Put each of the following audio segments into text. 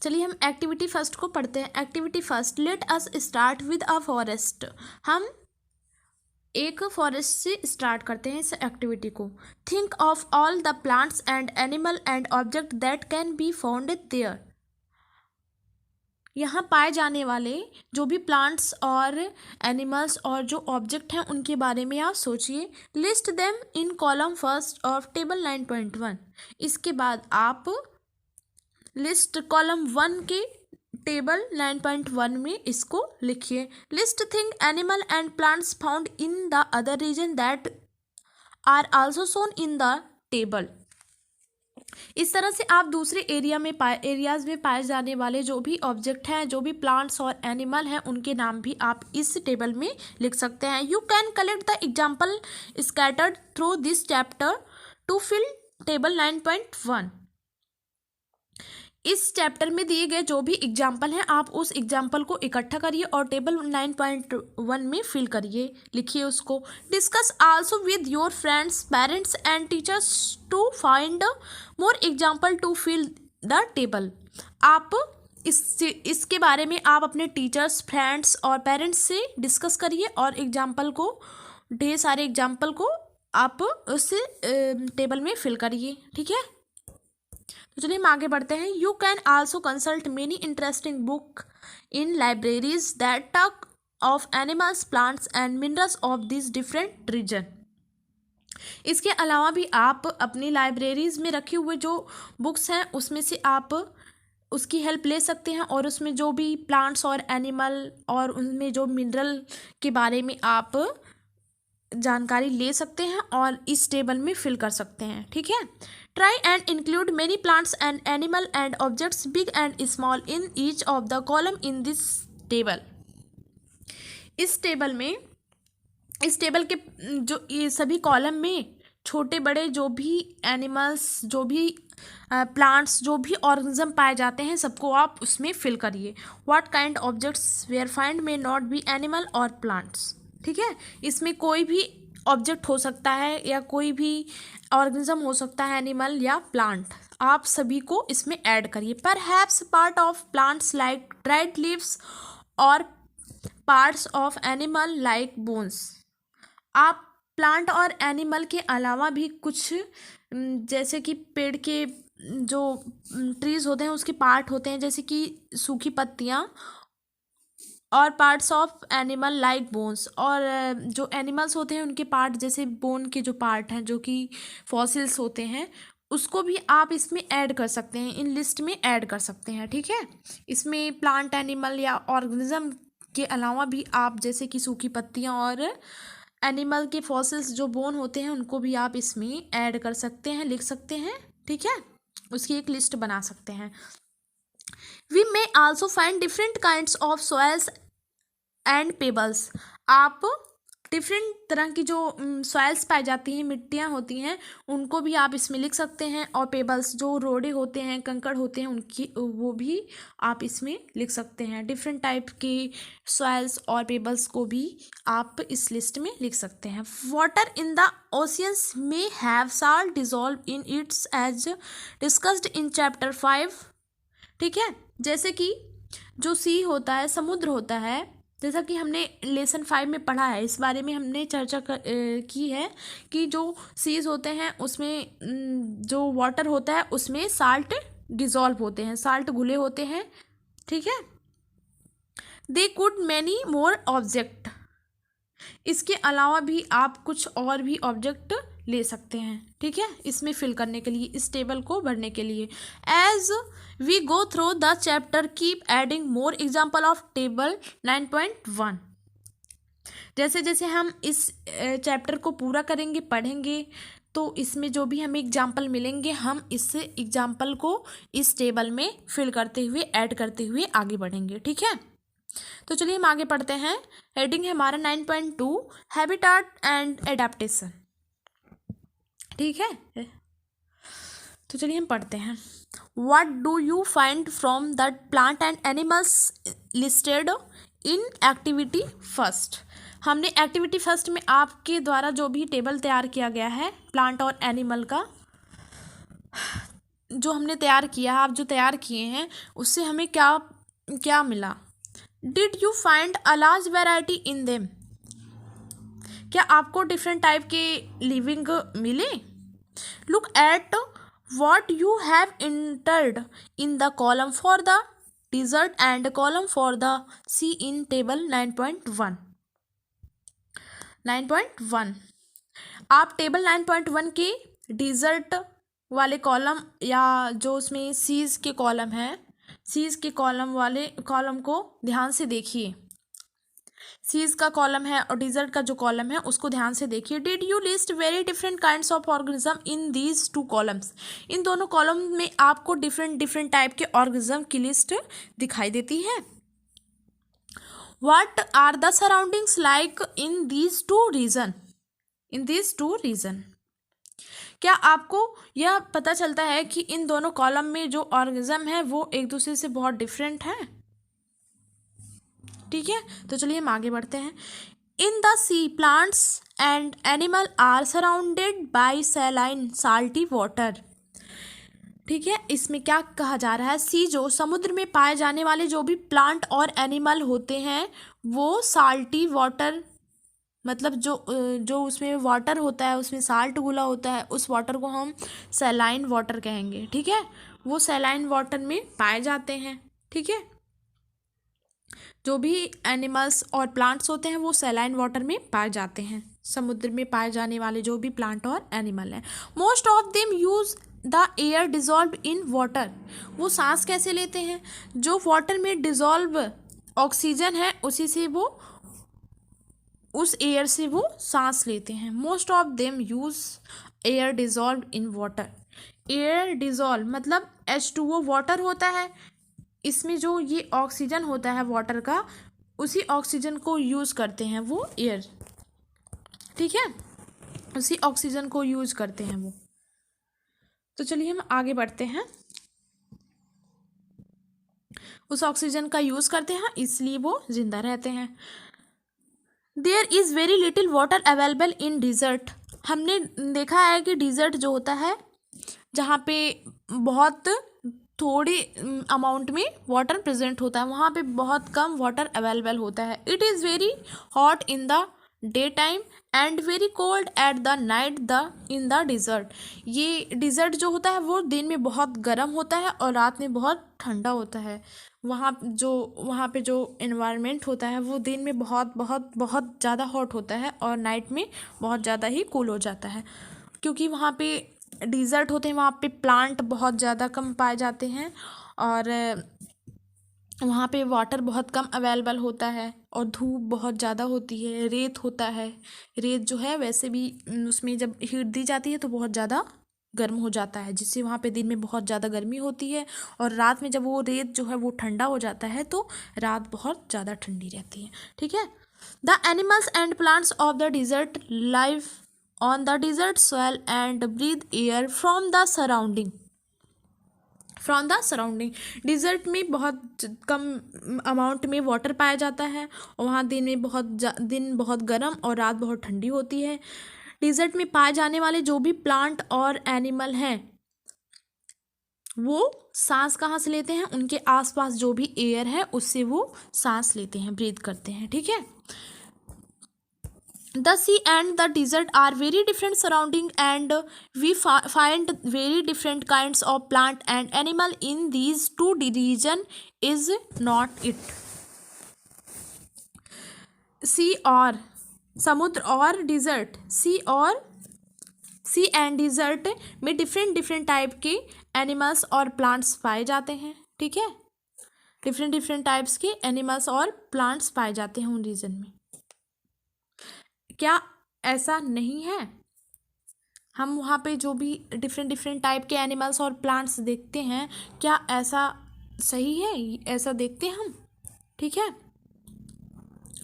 चलिए हम activity first को पढ़ते हैं। Activity first, let us start with a forest. हम एक फॉरेस्ट से स्टार्ट करते हैं इस एक्टिविटी को। Think of all the plants and animal and object that can be found there. यहाँ पाए जाने वाले जो भी प्लांट्स और एनिमल्स और जो ऑब्जेक्ट हैं उनके बारे में आप सोचिए। List them in column first of table 9.1। इसके बाद आप लिस्ट कॉलम 1 के टेबल 9.1 में इसको लिखिए। List thing animal and plants found in the other region that are also shown in the table. इस तरह से आप दूसरे एरियाज में पाए जाने वाले जो भी ऑब्जेक्ट हैं, जो भी प्लांट्स और एनिमल हैं, उनके नाम भी आप इस टेबल में लिख सकते हैं। You can collect the example scattered through this chapter to fill table 9.1। इस चैप्टर में दिए गए जो भी एग्जाम्पल हैं आप उस एग्जाम्पल को इकट्ठा करिए और टेबल 9.1 में फिल करिए, लिखिए उसको। Discuss also with your friends, parents and teachers to find more example to fill the table. आप इसके बारे में आप अपने टीचर्स, फ्रेंड्स और पेरेंट्स से डिस्कस करिए और एग्जाम्पल को, ढेर सारे एग्जाम्पल को आप उस टेबल में फिल करिए, ठीक है। तो चलिए हम आगे बढ़ते हैं। You can also consult many interesting book in libraries that talk of animals, plants and minerals of this different region. इसके अलावा भी आप अपनी लाइब्रेरीज में रखे हुए जो बुक्स हैं उसमें से आप उसकी हेल्प ले सकते हैं और उसमें जो भी प्लांट्स और एनिमल और उनमें जो मिनरल के बारे में आप जानकारी ले सकते हैं और इस टेबल में फिल कर सकते हैं, ठीक है। Try and include many plants and animal and objects big and small in each of the column in this table. इस टेबल के जो ये सभी कॉलम में छोटे बड़े जो भी एनिमल्स, जो भी प्लांट्स, जो भी ऑर्गेनिज्म पाए जाते हैं सबको आप उसमें फिल करिए। What kind objects were find may not be animal और प्लांट्स, ठीक है। इसमें कोई भी ऑब्जेक्ट हो सकता है या कोई भी ऑर्गेनिज्म हो सकता है, एनिमल या प्लांट, आप सभी को इसमें ऐड करिए। Perhaps part of plants like dried leaves और parts of animal like bones. आप प्लांट और एनिमल के अलावा भी कुछ जैसे कि पेड़ के जो ट्रीज होते हैं उसके पार्ट होते हैं, जैसे कि सूखी पत्तियाँ, और parts of animal like bones, और जो एनिमल्स होते हैं उनके पार्ट जैसे बोन के जो पार्ट हैं जो कि फॉसिल्स होते हैं, उसको भी आप इसमें ऐड कर सकते हैं, इन लिस्ट में ऐड कर सकते हैं, ठीक है। इसमें प्लांट, एनिमल या ऑर्गेनिज्म के अलावा भी आप जैसे कि सूखी पत्तियाँ और एनिमल के फॉसिल्स जो बोन होते हैं उनको भी आप इसमें ऐड कर सकते हैं, लिख सकते हैं, ठीक है। उसकी एक लिस्ट बना सकते हैं। We may also find different kinds of soils and pebbles। आप डिफरेंट तरह की जो सॉइल्स पाई जाती हैं, मिट्टियाँ होती हैं, उनको भी आप इसमें लिख सकते हैं। और पेबल्स जो रोड़े होते हैं, कंकड़ होते हैं, उनकी वो भी आप इसमें लिख सकते हैं। डिफरेंट टाइप के सॉइल्स और पेबल्स को भी आप इस लिस्ट में लिख सकते हैं। Water in the oceans may have salt dissolve in its as discussed in chapter 5, ठीक है। जैसे कि जो सी होता है, समुद्र होता है, जैसा कि हमने लेसन 5 में पढ़ा है, इस बारे में हमने चर्चा की है कि जो सीज होते हैं उसमें जो वाटर होता है उसमें साल्ट डिजॉल्व होते हैं, साल्ट घुले होते हैं, ठीक है। They could many more object. इसके अलावा भी आप कुछ और भी ऑब्जेक्ट ले सकते हैं, ठीक है, इसमें फिल करने के लिए, इस टेबल को भरने के लिए। As we go through the chapter keep adding more example of table 9.1। जैसे जैसे हम इस चैप्टर को पूरा करेंगे, पढ़ेंगे, तो इसमें जो भी हमें एग्जाम्पल मिलेंगे हम इस एग्जाम्पल को इस टेबल में फिल करते हुए, ऐड करते हुए आगे बढ़ेंगे, ठीक है। तो चलिए हम आगे पढ़ते हैं। हेडिंग है हमारा 9.2 हैबिटाट एंड एडेप्टेशन, ठीक है। तो चलिए हम पढ़ते हैं। What do you find from the plant and animals listed in activity first. हमने एक्टिविटी फर्स्ट में आपके द्वारा जो भी टेबल तैयार किया गया है प्लांट और एनिमल का, जो हमने तैयार किया, आप जो तैयार किए हैं उससे हमें क्या क्या मिला? Did you find a large variety in them? क्या आपको डिफरेंट टाइप के लिविंग मिले? Look at what you have entered in the column for the dessert and column for the C in table 9.1. 9.1 आप टेबल 9.1 के dessert वाले column या जो उसमें सीज के कॉलम है, सीज के कॉलम वाले कॉलम को ध्यान से देखिए। सीज का कॉलम है और डिजर्ट का जो कॉलम है उसको ध्यान से देखिए। Did you list very different kinds of organism in these two columns? इन दोनों कॉलम में आपको डिफरेंट डिफरेंट टाइप के ऑर्गेनिज्म की लिस्ट दिखाई देती है। What are the surroundings like in these two region? In these two region क्या आपको यह पता चलता है कि इन दोनों कॉलम में जो ऑर्गेनिज्म है वो एक दूसरे से बहुत डिफरेंट है? ठीक है, तो चलिए हम आगे बढ़ते हैं। In the sea plants and animal are surrounded by saline salty water. ठीक है, इसमें क्या कहा जा रहा है? सी जो समुद्र में पाए जाने वाले जो भी प्लांट और एनिमल होते हैं वो साल्टी वाटर, मतलब जो उसमें वाटर होता है उसमें साल्ट घुला होता है, उस वाटर को हम सैलाइन वाटर कहेंगे। ठीक है, वो सैलाइन वाटर में पाए जाते हैं। ठीक है, जो भी एनिमल्स और प्लांट्स होते हैं वो सैलाइन वाटर में पाए जाते हैं, समुद्र में पाए जाने वाले जो भी प्लांट और एनिमल हैं। Most of them use the air dissolve in water. वो सांस कैसे लेते हैं? जो वाटर में डिजॉल्व ऑक्सीजन है उसी से वो, उस एयर से वो सांस लेते हैं। Most of them use air dissolve in water. Air dissolve मतलब H2O वाटर होता है, इसमें जो ये ऑक्सीजन होता है वाटर का, उसी ऑक्सीजन को यूज़ करते हैं वो एयर। ठीक है, उसी ऑक्सीजन को यूज करते हैं वो। तो चलिए हम आगे बढ़ते हैं। उस ऑक्सीजन का यूज़ करते हैं इसलिए वो जिंदा रहते हैं। There is very little water available in desert. हमने देखा है कि डिज़र्ट जो होता है जहाँ पे बहुत थोड़ी अमाउंट में वाटर प्रेजेंट होता है वहाँ पे बहुत कम वाटर अवेलेबल होता है। It is very hot in the day time and very cold at the night the in the desert. ये डिज़र्ट जो होता है वो दिन में बहुत गर्म होता है और रात में बहुत ठंडा होता है। वहाँ पे जो इन्वायरमेंट होता है वो दिन में बहुत बहुत बहुत ज़्यादा हॉट होता है और नाइट में बहुत ज़्यादा ही कूल हो जाता है, क्योंकि वहाँ पे डिज़र्ट होते हैं, वहाँ पे प्लांट बहुत ज़्यादा कम पाए जाते हैं और वहाँ पे वाटर बहुत कम अवेलेबल होता है और धूप बहुत ज़्यादा होती है, रेत होता है। रेत जो है वैसे भी उसमें जब हीट दी जाती है तो बहुत ज़्यादा गर्म हो जाता है, जिससे वहाँ पे दिन में बहुत ज़्यादा गर्मी होती है और रात में जब वो रेत जो है वो ठंडा हो जाता है तो रात बहुत ज़्यादा ठंडी रहती है। ठीक है, the animals and plants of the desert live on the desert soil and breathe air from the surrounding. Desert में बहुत कम अमाउंट में वाटर पाया जाता है और वहाँ दिन बहुत गर्म और रात बहुत ठंडी होती है। डिज़र्ट में पाए जाने वाले जो भी प्लांट और एनिमल हैं वो सांस कहाँ से लेते हैं? उनके आसपास जो भी एयर है उससे वो सांस लेते हैं, ब्रीथ करते हैं। ठीक है, the sea and the desert are very different surrounding and we find very different kinds of plant and animal in these two region is not it। सी और समुद्र और डिज़र्ट, सी एंड डिज़र्ट में different type के animals और plants पाए जाते हैं। ठीक है, डिफरेंट टाइप्स के एनिमल्स और प्लांट्स पाए जाते हैं उन रीजन में। क्या ऐसा नहीं है? हम वहाँ पे जो भी डिफरेंट टाइप के एनिमल्स और प्लांट्स देखते हैं, क्या ऐसा सही है? ऐसा देखते हैं हम? ठीक है,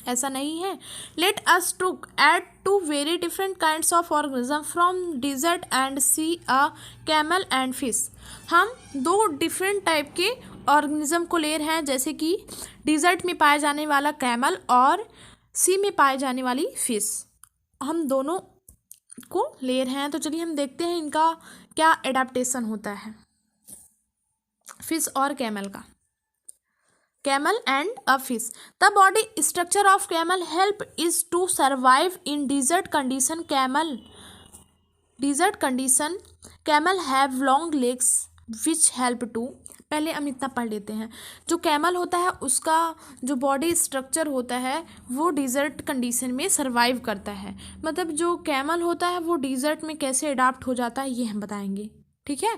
ऐसा नहीं है। Let us took at two very different kinds of organism from desert and sea a camel and fish. हम दो डिफरेंट टाइप के ऑर्गेनिज्म को ले रहे हैं, जैसे कि डिजर्ट में पाए जाने वाला कैमल और सी में पाए जाने वाली फिश, हम दोनों को ले रहे हैं। तो चलिए हम देखते हैं इनका क्या एडाप्टेशन होता है। फिश और कैमल का, camel and a fish. The body structure of camel help is to survive in desert condition. Camel have long legs which help to, पहले हम इतना पढ़ लेते हैं। जो कैमल होता है उसका जो बॉडी स्ट्रक्चर होता है वो डिज़र्ट कंडीशन में सर्वाइव करता है। मतलब जो कैमल होता है वो डिज़र्ट में कैसे अडाप्ट हो जाता है ये हम बताएंगे, ठीक है।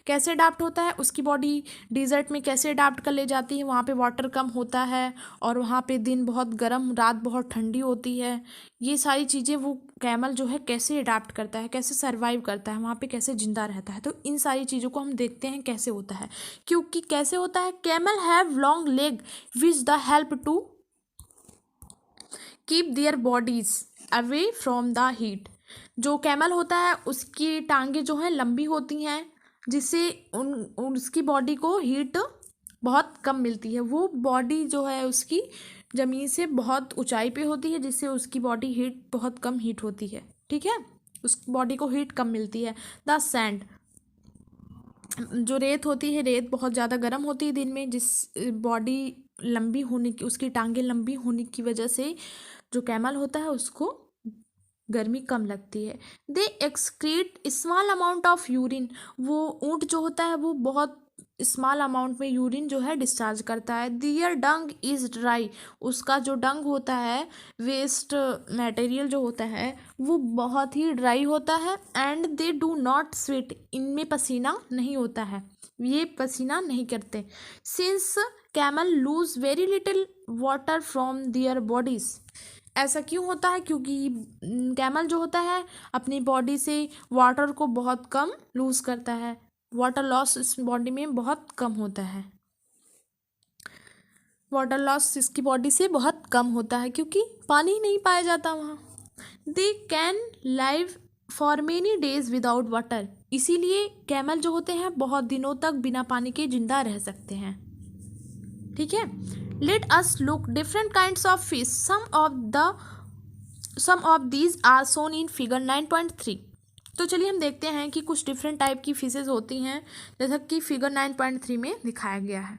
कैसे अडाप्ट होता है, उसकी बॉडी डिज़र्ट में कैसे अडाप्ट कर ले जाती है, वहाँ पे वाटर कम होता है और वहाँ पे दिन बहुत गर्म, रात बहुत ठंडी होती है। ये सारी चीज़ें वो कैमल जो है कैसे अडाप्ट करता है, कैसे सर्वाइव करता है, वहाँ पे कैसे जिंदा रहता है। तो इन सारी चीज़ों को हम देखते हैं कैसे होता है। क्योंकि कैसे होता है, camel have long leg which the help to keep their bodies away from the heat. जो कैमल होता है उसकी टांगें जो हैं लंबी होती हैं, जिससे उसकी बॉडी को हीट बहुत कम मिलती है। वो बॉडी जो है उसकी ज़मीन से बहुत ऊंचाई पे होती है, जिससे उसकी बॉडी हीट बहुत कम हीट होती है, ठीक है। उस बॉडी को हीट कम मिलती है। द सैंड, जो रेत होती है, रेत बहुत ज़्यादा गर्म होती है दिन में, जिस बॉडी लंबी होने की, उसकी टांगें लंबी होने की वजह से जो कैमल होता है उसको गर्मी कम लगती है। दे excrete small amount of urine, वो ऊँट जो होता है वो बहुत स्मॉल अमाउंट में यूरिन जो है डिस्चार्ज करता है। दियर डंग इज ड्राई, उसका जो डंग होता है, वेस्ट मटेरियल जो होता है वो बहुत ही ड्राई होता है। And they do not sweat, इनमें पसीना नहीं होता है, ये पसीना नहीं करते। Since camel lose very little water from their bodies, ऐसा क्यों होता है, क्योंकि कैमल जो होता है अपनी बॉडी से वाटर को बहुत कम लूज करता है। वाटर लॉस इस बॉडी में बहुत कम होता है, वाटर लॉस इसकी बॉडी से बहुत कम होता है क्योंकि पानी नहीं पाया जाता वहाँ। They can live for many days without water, इसीलिए कैमल जो होते हैं बहुत दिनों तक बिना पानी के जिंदा रह सकते हैं, ठीक है। Let us look different kinds of fish, some of these are shown in figure 9.3। तो चलिए हम देखते हैं कि कुछ डिफरेंट टाइप की फिशेज होती हैं जैसा कि फिगर 9.3 में दिखाया गया है।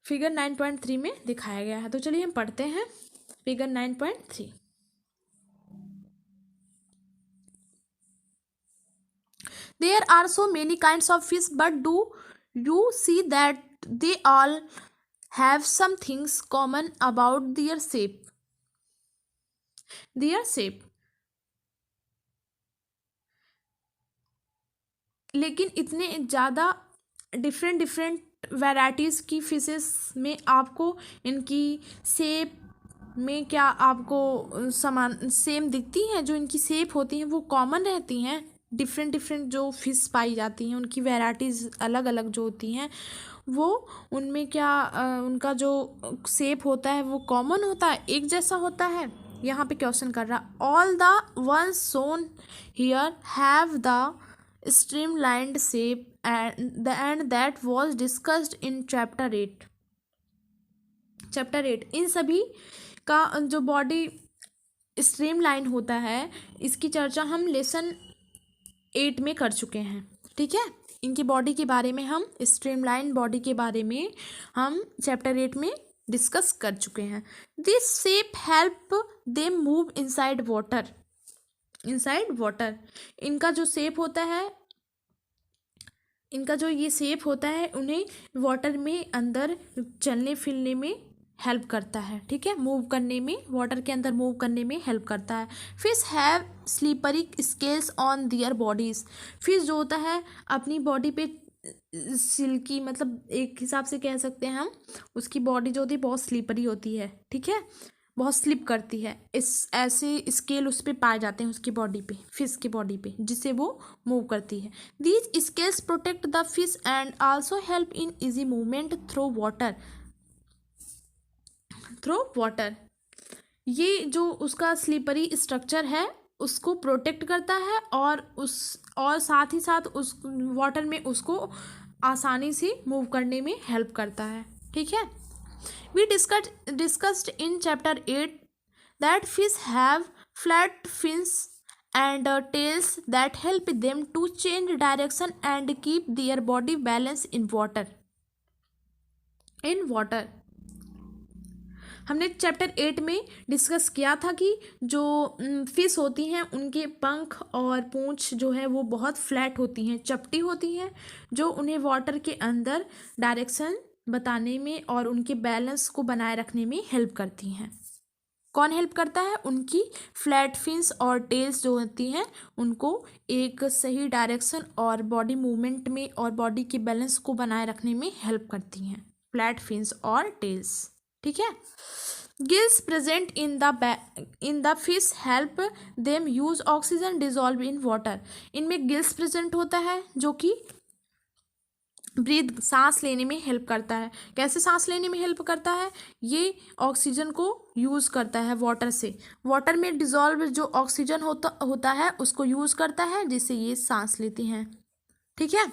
फिगर 9.3 में दिखाया गया है, तो चलिए हम पढ़ते हैं figure 9.3। There are so many kinds of fish, but do you see that they all have some things common about their shape? लेकिन इतने ज़्यादा डिफरेंट वैराइटीज़ की फिशेस में आपको इनकी शेप में क्या आपको समान सेम दिखती हैं? जो इनकी शेप होती हैं वो कॉमन रहती हैं। डिफरेंट जो फिश पाई जाती हैं उनकी वैराइटीज़ अलग अलग जो होती हैं वो उनमें क्या उनका जो शेप होता है वो कॉमन होता है, एक जैसा होता है। यहाँ पे क्वेश्चन कर रहा, all the ones shown here have the streamlined shape and that was discussed in chapter 8। इन सभी का जो बॉडी स्ट्रीमलाइन होता है इसकी चर्चा हम लेसन 8 में कर चुके हैं, ठीक है। इनकी बॉडी के बारे में हम स्ट्रीमलाइन बॉडी के बारे में हम चैप्टर 8 में डिस्कस कर चुके हैं। This shape help they move inside water. इनका जो शेप होता है, इनका जो ये शेप होता है उन्हें वाटर में अंदर चलने फिरने में हेल्प करता है, ठीक है। मूव करने में, वाटर के अंदर मूव करने में हेल्प करता है। Fish have slippery scales on their bodies. Fish जो होता है अपनी बॉडी पे सिल्की, मतलब एक हिसाब से कह सकते हैं हम, उसकी बॉडी जो होती है बहुत स्लीपरी होती है, ठीक है, बहुत स्लिप करती है। इस ऐसे स्केल उस पर पाए जाते हैं उसकी बॉडी पे, फिश की बॉडी पे, जिससे वो मूव करती है। These scales protect the fish and also help in easy movement through water. ये जो उसका स्लीपरी स्ट्रक्चर है उसको प्रोटेक्ट करता है और साथ ही साथ उस वाटर में उसको आसानी से मूव करने में हेल्प करता है, ठीक है। We discussed in chapter 8 that fish have flat fins and tails that help them to change direction and keep their body balance in water. हमने चैप्टर 8 में डिस्कस किया था कि जो फिश होती हैं उनके पंख और पूंछ जो है वो बहुत फ्लैट होती हैं, चपटी होती हैं, जो उन्हें वाटर के अंदर डायरेक्शन बताने में और उनके बैलेंस को बनाए रखने में हेल्प करती हैं। कौन हेल्प करता है? उनकी फ्लैट फिन्स और टेल्स जो होती हैं उनको एक सही डायरेक्शन और बॉडी मूवमेंट में और बॉडी के बैलेंस को बनाए रखने में हेल्प करती हैं, फ्लैट फिन्स और टेल्स। ठीक है। Gills present in the fish help them use oxygen dissolve in water. इनमें गिल्स प्रेजेंट होता है जो कि ब्रीथ सांस लेने में हेल्प करता है। कैसे सांस लेने में हेल्प करता है? ये ऑक्सीजन को यूज़ करता है वाटर से, वाटर में डिजॉल्व जो ऑक्सीजन होता है उसको यूज़ करता है जिससे ये सांस लेती हैं। ठीक है।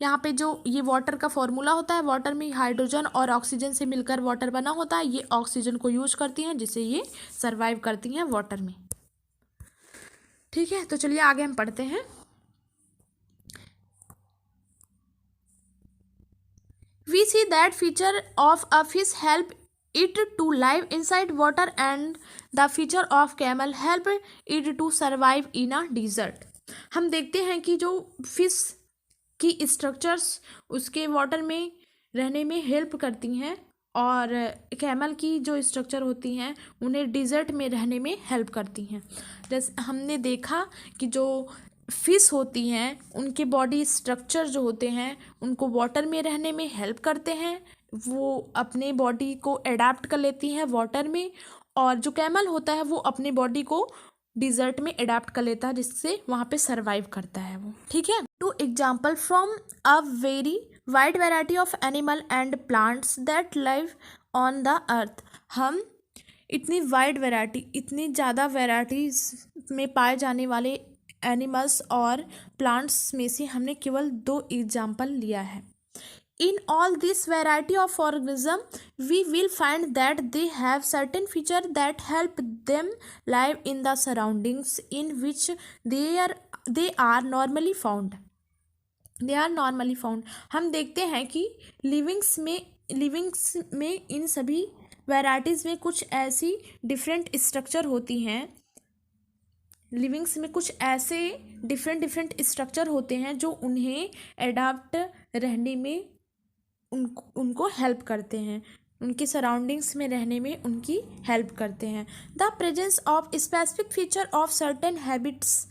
यहाँ पे जो ये वाटर का फॉर्मूला होता है, वाटर में हाइड्रोजन और ऑक्सीजन से मिलकर वाटर बना होता है, ये ऑक्सीजन को यूज करती हैं जिससे ये सर्वाइव करती हैं वाटर में। ठीक है, तो चलिए आगे हम पढ़ते हैं। We see that feature of a fish help it to live inside water and the feature of camel help it to survive in a desert. हम देखते हैं कि जो फिश की स्ट्रक्चर्स उसके वाटर में रहने में हेल्प करती हैं और कैमल की जो स्ट्रक्चर होती हैं उन्हें डिज़र्ट में रहने में हेल्प करती हैं। जैसे हमने देखा कि जो फिश होती हैं उनके बॉडी स्ट्रक्चर जो होते हैं उनको वाटर में रहने में हेल्प करते हैं, वो अपने बॉडी को अडेप्ट कर लेती हैं वाटर में, और जो कैमल होता है वो अपने बॉडी को डिजर्ट में अडेप्ट कर लेता है जिससे वहाँ पे सरवाइव करता है वो। ठीक है। Two example from a very wide variety of animal and plants that live on the earth. हम इतनी वाइड वेराइटी, इतनी ज़्यादा वेराइटीज़ में पाए जाने वाले एनिमल्स और प्लांट्स में से हमने केवल 2 एग्जाम्पल लिया है। In all this variety of organism, we will find that they have certain features that help them live in the surroundings in which they are normally found. हम देखते हैं कि लिविंग्स में इन सभी वैराइटीज़ में कुछ ऐसी डिफरेंट स्ट्रक्चर होती हैं, लिविंग्स में कुछ ऐसे डिफरेंट स्ट्रक्चर होते हैं जो उन्हें एडाप्ट रहने में उनको हेल्प करते हैं, उनके सराउंडिंग्स में रहने में उनकी हेल्प करते हैं। The presence of specific feature of certain habits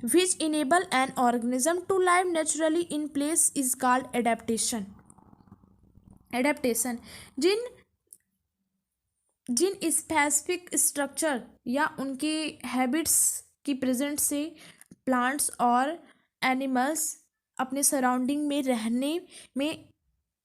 which enable an organism to live naturally in place is called adaptation. जिन स्पेसिफिक स्ट्रक्चर या उनके हैबिट्स की प्रेजेंट से प्लांट्स और एनिमल्स अपने सराउंडिंग में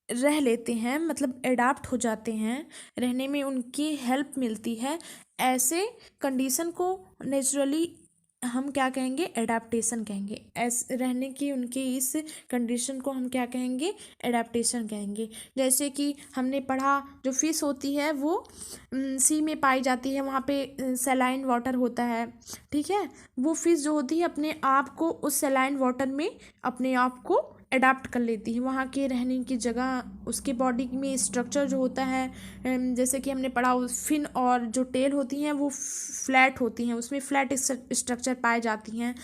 रह लेते हैं, मतलब एडाप्ट हो जाते हैं, रहने में उनकी हेल्प मिलती है, ऐसे कंडीशन को नेचुरली हम क्या कहेंगे? एडाप्टेशन कहेंगे। ऐसे रहने की उनके इस कंडीशन को हम क्या कहेंगे? एडाप्टेशन कहेंगे। जैसे कि हमने पढ़ा जो फिश होती है वो सी में पाई जाती है, वहाँ पे सैलाइन वाटर होता है। ठीक है। वो फिश जो होती है अपने आप को उस सैलाइन वाटर में अपने आप को अडाप्ट कर लेती है, वहाँ के रहने की जगह, उसके बॉडी में स्ट्रक्चर जो होता है, जैसे कि हमने पढ़ा फिन और जो टेल होती हैं वो फ्लैट होती हैं, उसमें फ्लैट स्ट्रक्चर पाए जाती हैं,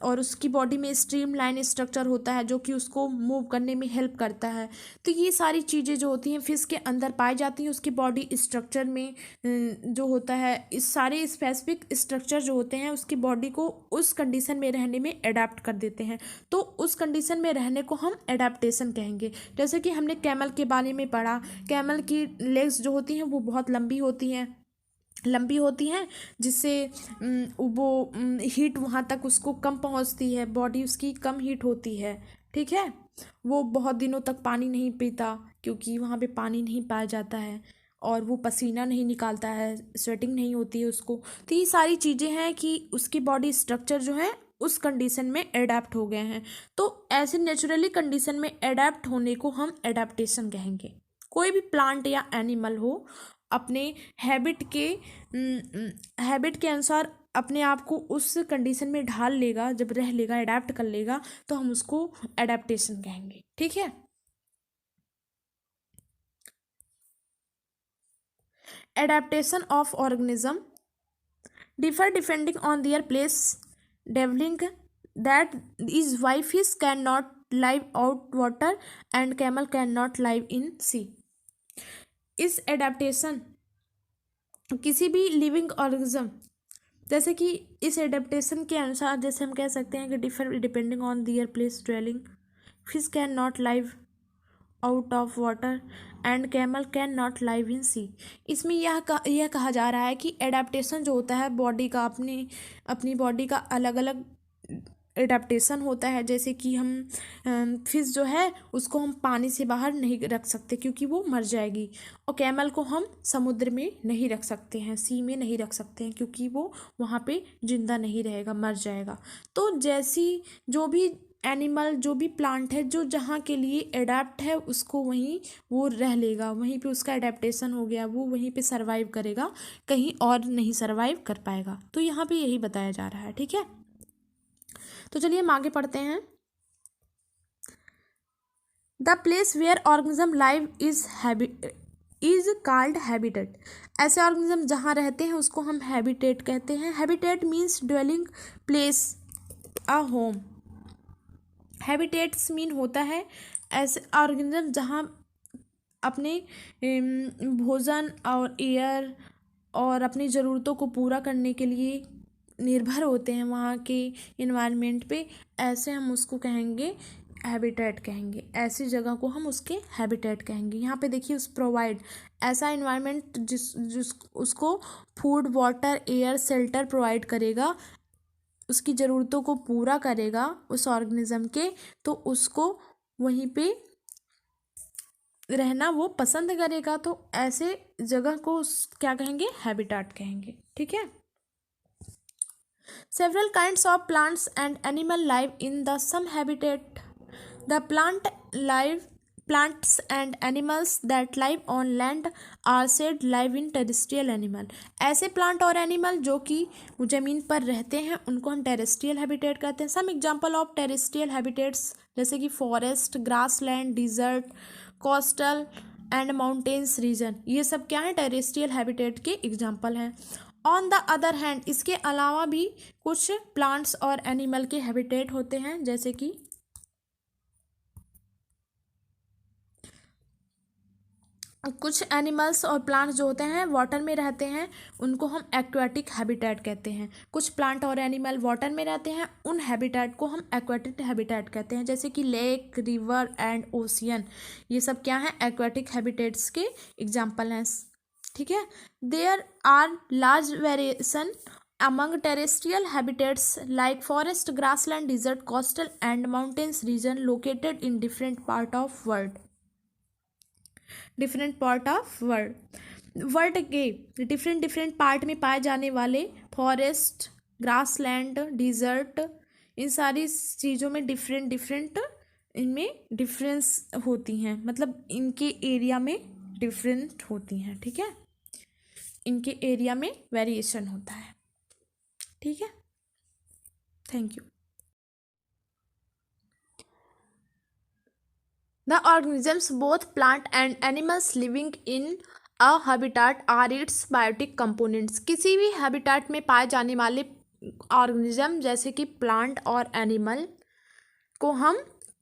और उसकी बॉडी में स्ट्रीमलाइन स्ट्रक्चर होता है जो कि उसको मूव करने में हेल्प करता है। तो ये सारी चीज़ें जो होती हैं फिश के अंदर पाई जाती हैं, उसकी बॉडी स्ट्रक्चर में जो होता है, इस सारे स्पेसिफिक स्ट्रक्चर जो होते हैं उसकी बॉडी को उस कंडीशन में रहने में अडेप्ट कर देते हैं, तो उस कंडीशन में रहने को हम एडाप्टेशन कहेंगे। जैसे कि हमने कैमल के बारे में पढ़ा, कैमल की लेग्स जो होती हैं वो बहुत लंबी होती हैं जिससे वो हीट वहाँ तक उसको कम पहुँचती है, बॉडी उसकी कम हीट होती है। ठीक है। वो बहुत दिनों तक पानी नहीं पीता क्योंकि वहाँ पे पानी नहीं पाया जाता है, और वो पसीना नहीं निकालता है, स्वेटिंग नहीं होती है उसको। तो ये सारी चीज़ें हैं कि उसकी बॉडी स्ट्रक्चर जो है उस कंडीशन में एडेप्ट हो गए हैं, तो ऐसे नेचुरली कंडीशन में एडेप्ट होने को हम एडेप्टेशन कहेंगे। कोई भी प्लांट या एनिमल हो अपने हैबिट के अनुसार अपने आप को उस कंडीशन में ढाल लेगा, जब रह लेगा, अडेप्ट कर लेगा, तो हम उसको एडेप्टेशन कहेंगे। ठीक है। Adaptation of organism differ depending on their place developing, that is why fish cannot live out water and camel cannot live in sea। इस एडेप्टेशन किसी भी लिविंग ऑर्गेनिज्म, जैसे कि इस एडेप्टेशन के अनुसार जैसे हम कह सकते हैं कि differ depending on their place dwelling, fish can not live out of water and camel can not live in sea. इसमें यह कहा जा रहा है कि एडेप्टेशन जो होता है बॉडी का, अपनी बॉडी का अलग अलग एडेप्टेशन होता है। जैसे कि हम फिश जो है उसको हम पानी से बाहर नहीं रख सकते क्योंकि वो मर जाएगी, और कैमल को हम समुद्र में नहीं रख सकते हैं, सी में नहीं रख सकते हैं, क्योंकि वो वहाँ पे जिंदा नहीं रहेगा, मर जाएगा। तो जैसी जो भी एनिमल, जो भी प्लांट है, जो जहाँ के लिए एडेप्ट है उसको वहीं वो रह लेगा, वहीं पे उसका एडेप्टेशन हो गया, वो वहीं पे सरवाइव करेगा, कहीं और नहीं सरवाइव कर पाएगा। तो यहाँ पे यही बताया जा रहा है। ठीक है, तो चलिए हम आगे पढ़ते हैं। The place where organism live is called habitat. ऐसे ऑर्गेनिज्म जहाँ रहते हैं उसको हम हैबिटेट कहते हैं। Habitat means dwelling place, a home. Habitats mean होता है ऐसे ऑर्गेनिज्म जहाँ अपने भोजन और एयर और अपनी ज़रूरतों को पूरा करने के लिए निर्भर होते हैं वहाँ के इन्वायरमेंट पे, ऐसे हम उसको कहेंगे हैबिटेट कहेंगे। ऐसी जगह को हम उसके हैबिटेट कहेंगे। यहाँ पे देखिए उस प्रोवाइड, ऐसा इन्वायरमेंट जिस उसको food, water, air, shelter provide करेगा, उसकी ज़रूरतों को पूरा करेगा उस ऑर्गेनिज्म के, तो उसको वहीं पे रहना वो पसंद करेगा। तो ऐसे जगह को क्या कहेंगे, हैबिटेट कहेंगे। ठीक है। Several kinds of plants and animal live in the some habitat. The plants and animals that live on land are said live in terrestrial animal। ऐसे प्लांट और एनिमल जो कि ज़मीन पर रहते हैं उनको हम टेरेस्ट्रियल हैबिटेट कहते हैं। Some example of terrestrial habitats जैसे कि forest, grassland, desert, coastal and mountains region, ये सब क्या है, टेरेस्ट्रियल हैबिटेट के एग्जांपल हैं। ऑन द अदर हैंड, इसके अलावा भी कुछ प्लांट्स और एनिमल के हैबिटेट होते हैं, जैसे कि कुछ एनिमल्स और प्लांट्स जो होते हैं वाटर में रहते हैं, उनको हम एक्वाटिक हैबिटेट कहते हैं। कुछ प्लांट और एनिमल वाटर में रहते हैं, उन हैबिटेट को हम एक्वाटिक हैबिटेट कहते हैं, जैसे कि लेक, रिवर एंड ओशियन। ये सब क्या हैं, एक्वाटिक हैबिटेट्स के एग्जाम्पल हैं। ठीक है। There are large variation among terrestrial habitats like forest, grassland, desert, coastal and mountains region located in different part of world के डिफरेंट पार्ट में पाए जाने वाले फॉरेस्ट, ग्रासलैंड, डिजर्ट, इन सारी चीज़ों में डिफरेंट इनमें डिफरेंस होती हैं, मतलब इनके एरिया में डिफरेंट होती हैं। ठीक है, इनके एरिया में वेरिएशन होता है। ठीक है, thank you. The organisms, both plant and animals living in a habitat are its biotic components। किसी भी हैबिटेट में पाए जाने वाले ऑर्गेनिज्म जैसे कि प्लांट और एनिमल को हम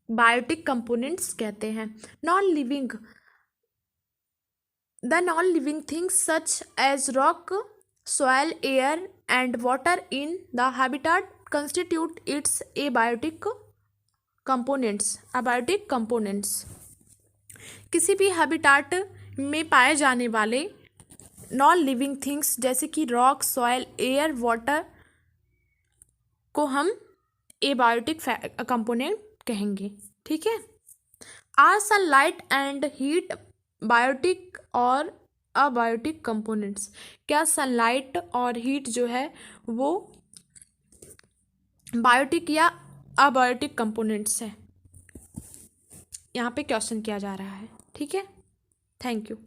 बायोटिक कंपोनेंट्स कहते हैं। The non living things such as rock, soil, air and water in the habitat constitute its abiotic components। किसी भी हैबिटेट में पाए जाने वाले नॉन लिविंग थिंग्स जैसे कि रॉक, सॉइल, एयर, वाटर को हम एबायोटिक कंपोनेंट कहेंगे। ठीक है। Are sunlight and heat biotic और अबायोटिक कंपोनेंट्स। क्या सनलाइट और हीट जो है वो बायोटिक या अबायोटिक कंपोनेंट्स है, यहाँ पे क्वेश्चन किया जा रहा है। ठीक है, थैंक यू।